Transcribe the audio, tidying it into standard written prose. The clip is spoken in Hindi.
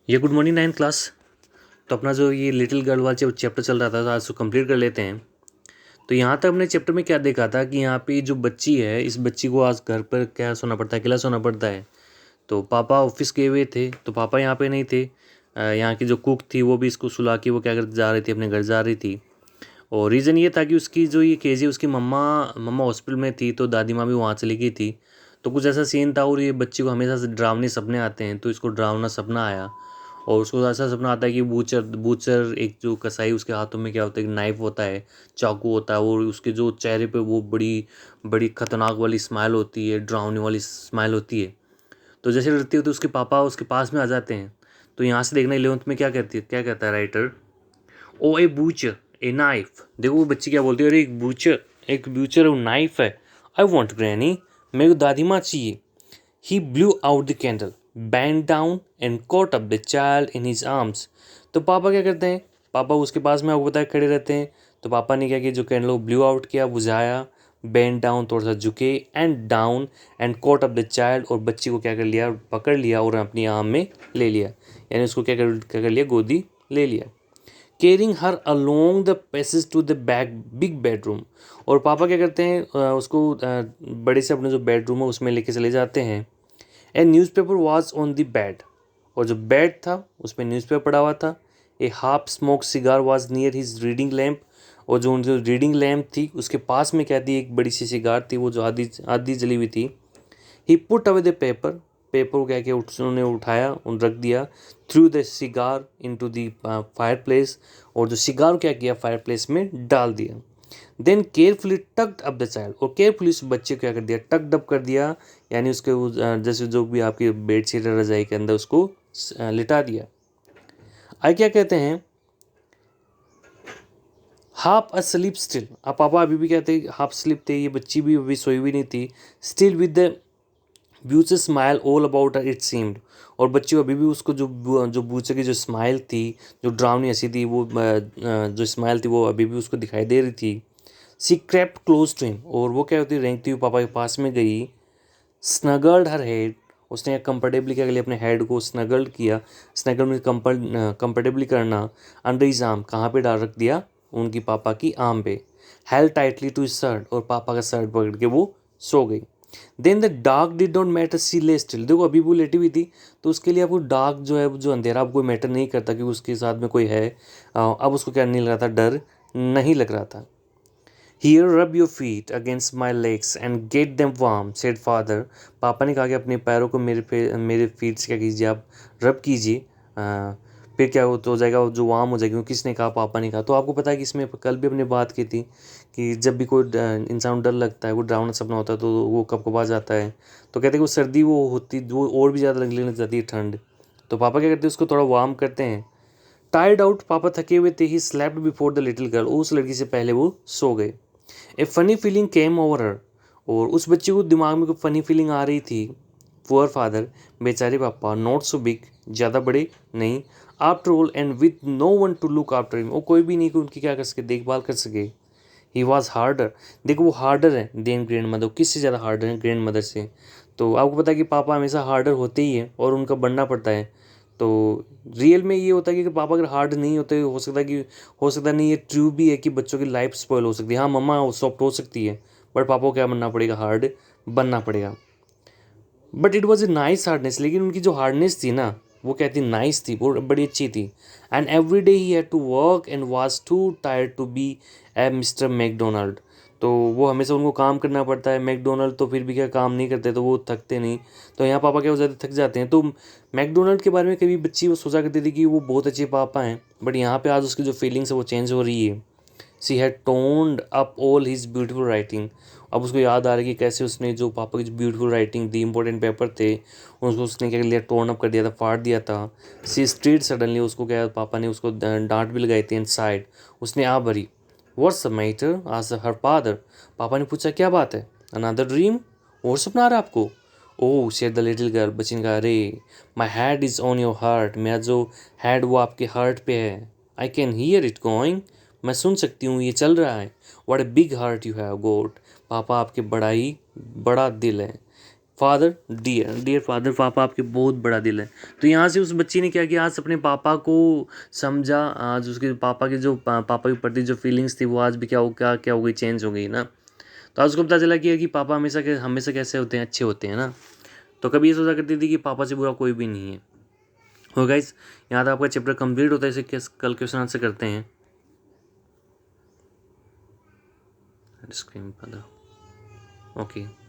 ये गुड मॉर्निंग 9th क्लास। तो अपना जो ये लिटिल गर्ल वाला चैप्टर चल रहा था तो आज उसको कंप्लीट कर लेते हैं। तो यहाँ तक हमने चैप्टर में क्या देखा था कि यहाँ पे जो बच्ची है इस बच्ची को आज घर पर क्या सोना पड़ता है, अकेला सोना पड़ता है। तो पापा ऑफिस गए हुए थे तो पापा यहाँ पे नहीं थे। यहाँ की जो कुक थी वो भी इसको सुला के वो क्या कर जा रही थी, अपने घर जा रही थी। और रीज़न ये था कि उसकी जो ये केजी उसकी मम्मा मम्मा हॉस्पिटल में थी तो दादी माँ भी वहाँ चली गई थी। तो कुछ ऐसा सीन था और ये बच्ची को हमेशा से डरावने सपने आते हैं, तो इसको डरावना सपना आया। और उसको ऐसा सपना आता है कि बूचर बूचर एक जो कसाई उसके हाथों में क्या होता है, एक नाइफ होता है, चाकू होता है, और उसके जो चेहरे पे वो बड़ी बड़ी खतरनाक वाली स्माइल होती है, डरावनी वाली स्माइल होती है। तो जैसे डरती है तो उसके पापा उसके पास में आ जाते हैं। तो यहाँ से देखना 11th में क्या कहती है, क्या कहता है writer, oh a butcher a knife. देखो वो बच्ची क्या बोलती है, अरे एक बूचर और नाइफ है। आई वॉन्ट ग्रैनी, मेरे को दादी माँ चाहिए। He blew out the candle, bent down and caught up the child in his arms. तो पापा क्या करते हैं, पापा उसके पास में आपको बताया खड़े रहते हैं। तो पापा ने क्या किया, जो कैंडल को ब्लू आउट किया, बुझाया, बैंड डाउन थोड़ा सा झुके, and down and caught up the child, और बच्ची को क्या कर लिया, पकड़ लिया और अपनी आर्म में ले लिया, यानी उसको क्या कर लिया, गोदी ले लिया। Carrying her along the passage to the big bedroom. और पापा क्या करते हैं, उसको बड़े से अपने जो बेडरूम है उसमें लेके चले जाते हैं। A newspaper was on the bed, और जो बेड था उसमें न्यूज़पेपर पड़ा हुआ था। A half smoke cigar was near his reading lamp, और जो उनकी रीडिंग लैम्प थी उसके पास में क्या थी, एक बड़ी सी सिगार थी, वो जो आधी आधी जली हुई थी। He put away the paper, paper को क्या किया, उन्होंने उठाया और रख दिया। Threw the cigar into the fireplace, और जो सिगार क्या किया, फायर प्लेस में डाल दिया। Then carefully tucked up the child, और केयरफुली उस बच्चे को क्या कर दिया, टक्ड अप कर दिया, यानी उसके जैसे जो भी आपकी बेडशीट है रजाई के अंदर उसको लिटा दिया। आई क्या कहते हैं, हाफ अ स्लीप स्टिल। अब पापा अभी भी कहते हैं हाफ स्लीप थे, ये बच्ची भी अभी सोई हुई नहीं थी। स्टिल विद द ब्यूचे smile all about it seemed, और बच्ची को अभी भी उसको जो बूचे की जो स्माइल थी, जो ड्रावनी हंसी थी, वो जो स्माइल थी वो अभी भी उसको दिखाई दे रही थी। सी क्रेप्ट क्लोज टू हिम, और वो क्या होती, रेंगती हुई पापा के पास में गई। स्नगल्ड हर हेड, उसने कंफर्टेबली क्या लिया, अपने हेड को स्नगल्ड किया। स्नगल में कंफर्टेबली करना। अंडर हिज आर्म, कहाँ पे डाल रख दिया, उनकी पापा की आर्म पे। हेल्ड टाइटली टू शर्ट, और पापा का शर्ट पकड़ के वो सो गई। Then the dark did not matter, she lay still. देखो अभी वो लेटी हुई थी तो उसके लिए आपको डार्क जो है, जो अंधेरा, आपको मैटर नहीं करता कि उसके साथ में कोई है। अब उसको क्या नहीं लग रहा था, डर नहीं लग रहा था। Here rub your feet against my legs and get them warm, said father. पापा ने कहा कि अपने पैरों को मेरे फीट से क्या कीजिए, आप रब कीजिए, फिर क्या हो जाएगा, वो जो वार्म हो जाएगी। वो किसने कहा, पापा ने कहा। तो आपको पता है कि इसमें कल भी अपने बात की थी कि जब भी कोई इंसान डर लगता है, वो डरावना सपना होता है, तो वो कब जाता है। तो कहते हैं कि वो सर्दी वो होती, वो और भी ज़्यादा लगने लग जाती है ठंड। तो पापा क्या करते हैं, उसको थोड़ा वार्म करते हैं। टायर्ड आउट, पापा थके हुए थे। He slept before the little girl, उस लड़की से पहले वो सो गए। ए फनी फीलिंग केम ओवर हर, और उस बच्चे को दिमाग में कोई फनी फीलिंग आ रही थी। पुअर फादर, बेचारे पापा, नॉट सो बिग, ज़्यादा बड़े नहीं। After all and with no one to look after him, वो कोई भी नहीं कि उनकी क्या कर सके, देखभाल कर सके। ही वॉज हार्डर, देखो वो हार्डर है देन ग्रैंड मदर, किससे ज़्यादा हार्डर है, ग्रैंड मदर से। तो आपको पता है कि पापा हमेशा हार्डर होते ही हैं और उनका बनना पड़ता है। तो रियल में ये होता है कि पापा अगर हार्ड नहीं होते, हो सकता नहीं, ये ट्रू भी है कि बच्चों की लाइफ स्पॉइल हो सकती है। हाँ, मम्मा सॉफ्ट हो सकती है, बट पापा को क्या बनना पड़ेगा, हार्ड बनना पड़ेगा। But it was a nice hardness, लेकिन उनकी जो हार्डनेस थी ना, वो कहती नाइस थी, वो बड़ी अच्छी थी। And every day he had to work and was too tired to be a Mister McDonald. तो वो हमेशा उनको काम करना पड़ता है। मैकडोनाल्ड तो फिर भी क्या काम नहीं करते, तो वो थकते नहीं। तो यहाँ पापा क्या हो जाते, थक जाते हैं। तो मैकडोनाल्ड के बारे में कभी बच्ची वो सोचा करती थी कि वो बहुत अच्छे पापा हैं, बट यहाँ पे आज उसकी जो फीलिंग्स है वो चेंज हो रही है। She had toned up all his beautiful writing. अब उसको याद आ रहा है कि कैसे उसने जो पापा की जो ब्यूटीफुल राइटिंग थी, इंपॉर्टेंट पेपर थे, उसको उसने क्या कर लिया, टोन अप कर दिया था, फाड़ दिया था। सी स्ट्रीट सडनली, उसको क्या, पापा ने उसको डांट भी लगाई थी। एंड साइड, उसने आ भरी। व्हाट्स द मैटर, आज हर फादर, पापा ने पूछा क्या बात है। अनदर ड्रीम, और सपना आ रहा है आपको। ओह शेयर द लिटिल गर्ल, बच्ची ने कहा, अरे my head is on your heart, मेरा जो हैड वो आपके हार्ट पे है। I can hear it going, मैं सुन सकती हूँ, ये चल रहा है। What a big heart you have got, पापा आपके बड़ा ही बड़ा दिल है। फादर डियर, डियर फादर, पापा आपके बहुत बड़ा दिल है। तो यहाँ से उस बच्ची ने क्या किया, आज अपने पापा को समझा, आज उसके पापा की जो पापा के प्रति जो फीलिंग्स थी वो आज भी क्या हो गई, चेंज हो गई ना। तो आज उसको पता चला कि पापा हमेशा कैसे होते हैं, अच्छे होते हैं ना। तो कभी ये सोचा करती थी कि पापा से बुरा कोई भी नहीं है। हो गाइस, यहाँ तक आपका चैप्टर कंप्लीट होता है। इसे कल क्वेश्चन आंसर करते हैं। स्क्रीन पर ओके।